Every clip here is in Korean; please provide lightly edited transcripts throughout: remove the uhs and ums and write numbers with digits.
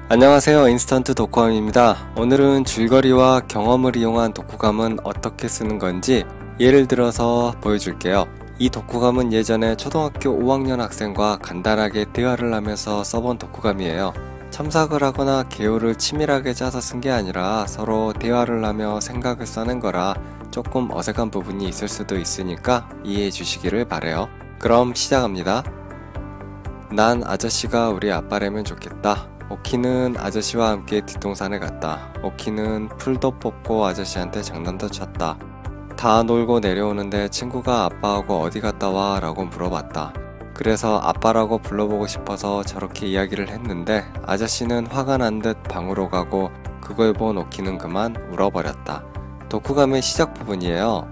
안녕하세요. 인스턴트 독후감입니다. 오늘은 줄거리와 경험을 이용한 독후감은 어떻게 쓰는 건지 예를 들어서 보여줄게요. 이 독후감은 예전에 초등학교 5학년 학생과 간단하게 대화를 하면서 써본 독후감이에요. 첨삭을 하거나 개요를 치밀하게 짜서 쓴 게 아니라 서로 대화를 하며 생각을 써낸 거라 조금 어색한 부분이 있을 수도 있으니까 이해해 주시기를 바래요. 그럼 시작합니다. 난 아저씨가 우리 아빠라면 좋겠다. 오키는 아저씨와 함께 뒷동산에 갔다. 오키는 풀도 뽑고 아저씨한테 장난도 쳤다. 다 놀고 내려오는데 친구가 아빠하고 어디 갔다 와? 라고 물어봤다. 그래서 아빠라고 불러보고 싶어서 저렇게 이야기를 했는데 아저씨는 화가 난 듯 방으로 가고 그걸 본 오키는 그만 울어버렸다. 독후감의 시작 부분이에요.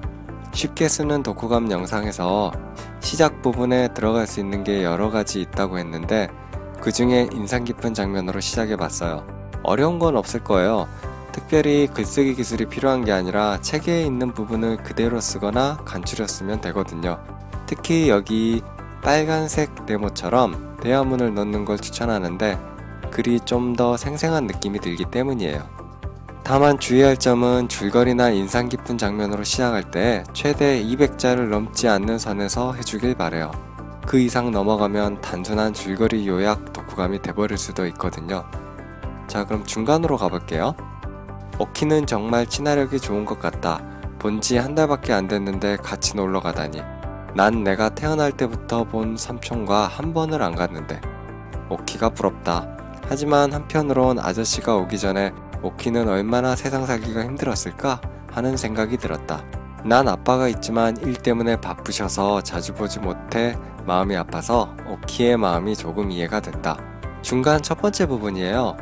쉽게 쓰는 독후감 영상에서 시작 부분에 들어갈 수 있는 게 여러 가지 있다고 했는데 그 중에 인상 깊은 장면으로 시작해봤어요. 어려운 건 없을 거예요. 특별히 글쓰기 기술이 필요한 게 아니라 책에 있는 부분을 그대로 쓰거나 간추려 쓰면 되거든요. 특히 여기 빨간색 네모처럼 대화문을 넣는 걸 추천하는데 글이 좀 더 생생한 느낌이 들기 때문이에요. 다만 주의할 점은 줄거리나 인상 깊은 장면으로 시작할 때 최대 200자를 넘지 않는 선에서 해주길 바래요. 그 이상 넘어가면 단순한 줄거리 요약 독후감이 돼버릴 수도 있거든요. 자, 그럼 중간으로 가볼게요. 오키는 정말 친화력이 좋은 것 같다. 본지 한 달밖에 안 됐는데 같이 놀러 가다니. 난 내가 태어날 때부터 본 삼촌과 한 번을 안 갔는데. 오키가 부럽다. 하지만 한편으론 아저씨가 오기 전에 오키는 얼마나 세상 살기가 힘들었을까 하는 생각이 들었다. 난 아빠가 있지만 일 때문에 바쁘셔서 자주 보지 못해 마음이 아파서 오키의 마음이 조금 이해가 됐다. 중간 첫 번째 부분이에요.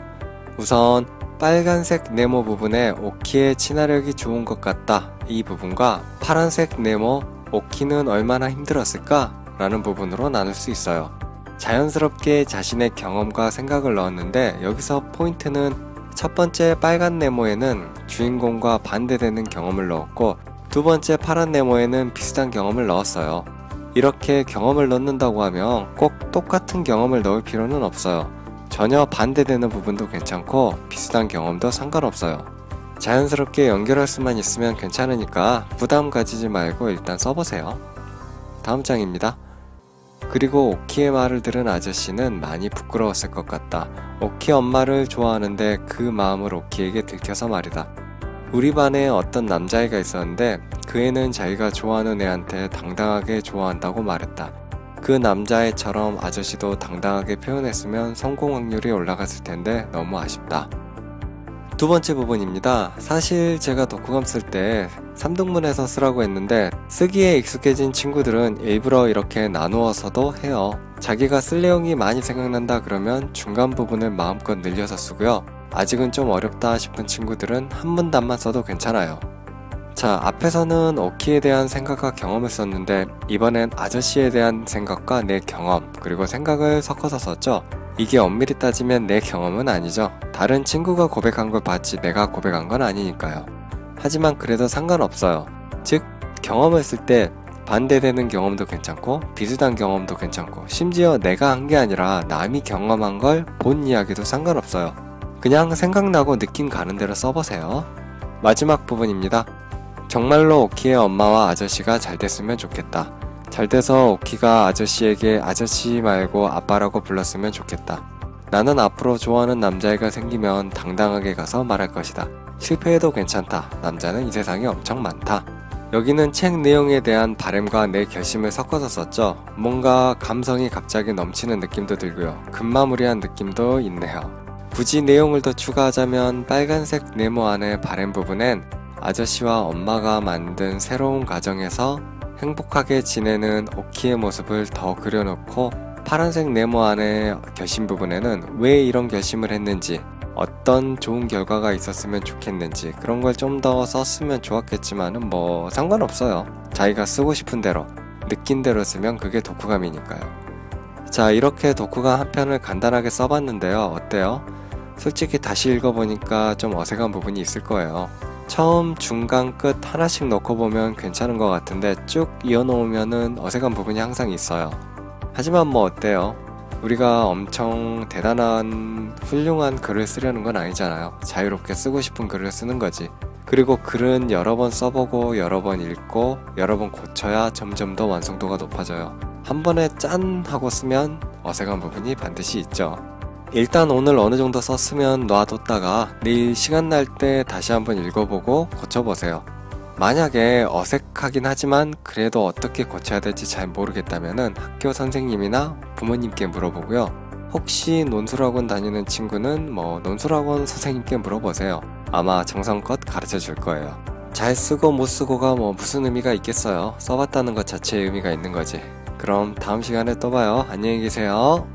우선 빨간색 네모 부분에 오키의 친화력이 좋은 것 같다. 이 부분과 파란색 네모 오키는 얼마나 힘들었을까? 라는 부분으로 나눌 수 있어요. 자연스럽게 자신의 경험과 생각을 넣었는데 여기서 포인트는 첫 번째 빨간 네모에는 주인공과 반대되는 경험을 넣었고 두 번째 파란 네모에는 비슷한 경험을 넣었어요. 이렇게 경험을 넣는다고 하면 꼭 똑같은 경험을 넣을 필요는 없어요. 전혀 반대되는 부분도 괜찮고 비슷한 경험도 상관없어요. 자연스럽게 연결할 수만 있으면 괜찮으니까 부담 가지지 말고 일단 써보세요. 다음 장입니다. 그리고 오키의 말을 들은 아저씨는 많이 부끄러웠을 것 같다. 오키 엄마를 좋아하는데 그 마음을 오키에게 들켜서 말이다. 우리 반에 어떤 남자애가 있었는데 그 애는 자기가 좋아하는 애한테 당당하게 좋아한다고 말했다. 그 남자애처럼 아저씨도 당당하게 표현했으면 성공 확률이 올라갔을 텐데 너무 아쉽다. 두 번째 부분입니다. 사실 제가 독후감 쓸 때 3등분해서 쓰라고 했는데 쓰기에 익숙해진 친구들은 일부러 이렇게 나누어서도 해요. 자기가 쓸 내용이 많이 생각난다 그러면 중간 부분을 마음껏 늘려서 쓰고요. 아직은 좀 어렵다 싶은 친구들은 한 문단만 써도 괜찮아요. 자, 앞에서는 오키에 대한 생각과 경험을 썼는데 이번엔 아저씨에 대한 생각과 내 경험 그리고 생각을 섞어서 썼죠. 이게 엄밀히 따지면 내 경험은 아니죠. 다른 친구가 고백한 걸 봤지 내가 고백한 건 아니니까요. 하지만 그래도 상관없어요. 즉 경험을 쓸 때 반대되는 경험도 괜찮고 비슷한 경험도 괜찮고 심지어 내가 한 게 아니라 남이 경험한 걸 본 이야기도 상관없어요. 그냥 생각나고 느낌 가는 대로 써보세요. 마지막 부분입니다. 정말로 오키의 엄마와 아저씨가 잘 됐으면 좋겠다. 잘 돼서 오키가 아저씨에게 아저씨 말고 아빠라고 불렀으면 좋겠다. 나는 앞으로 좋아하는 남자애가 생기면 당당하게 가서 말할 것이다. 실패해도 괜찮다. 남자는 이 세상에 엄청 많다. 여기는 책 내용에 대한 바람과 내 결심을 섞어서 썼죠. 뭔가 감성이 갑자기 넘치는 느낌도 들고요. 금마무리한 느낌도 있네요. 굳이 내용을 더 추가하자면 빨간색 네모 안의 바람 부분엔 아저씨와 엄마가 만든 새로운 가정에서 행복하게 지내는 오키의 모습을 더 그려놓고 파란색 네모 안의 결심 부분에는 왜 이런 결심을 했는지 어떤 좋은 결과가 있었으면 좋겠는지 그런 걸 좀 더 썼으면 좋았겠지만은 뭐 상관없어요. 자기가 쓰고 싶은 대로 느낀 대로 쓰면 그게 독후감이니까요. 자, 이렇게 독후감 한 편을 간단하게 써봤는데요. 어때요? 솔직히 다시 읽어보니까 좀 어색한 부분이 있을 거예요. 처음, 중간, 끝 하나씩 넣고 보면 괜찮은 것 같은데 쭉 이어놓으면은 어색한 부분이 항상 있어요. 하지만 뭐 어때요? 우리가 엄청 대단한 훌륭한 글을 쓰려는 건 아니잖아요. 자유롭게 쓰고 싶은 글을 쓰는 거지. 그리고 글은 여러 번 써보고 여러 번 읽고 여러 번 고쳐야 점점 더 완성도가 높아져요. 한 번에 짠 하고 쓰면 어색한 부분이 반드시 있죠. 일단 오늘 어느 정도 썼으면 놔뒀다가 내일 시간 날 때 다시 한번 읽어보고 고쳐보세요. 만약에 어색하긴 하지만 그래도 어떻게 고쳐야 될지 잘 모르겠다면 학교 선생님이나 부모님께 물어보고요. 혹시 논술학원 다니는 친구는 논술학원 선생님께 물어보세요. 아마 정성껏 가르쳐 줄 거예요. 잘 쓰고 못 쓰고가 무슨 의미가 있겠어요. 써봤다는 것 자체에 의미가 있는 거지. 그럼 다음 시간에 또 봐요. 안녕히 계세요.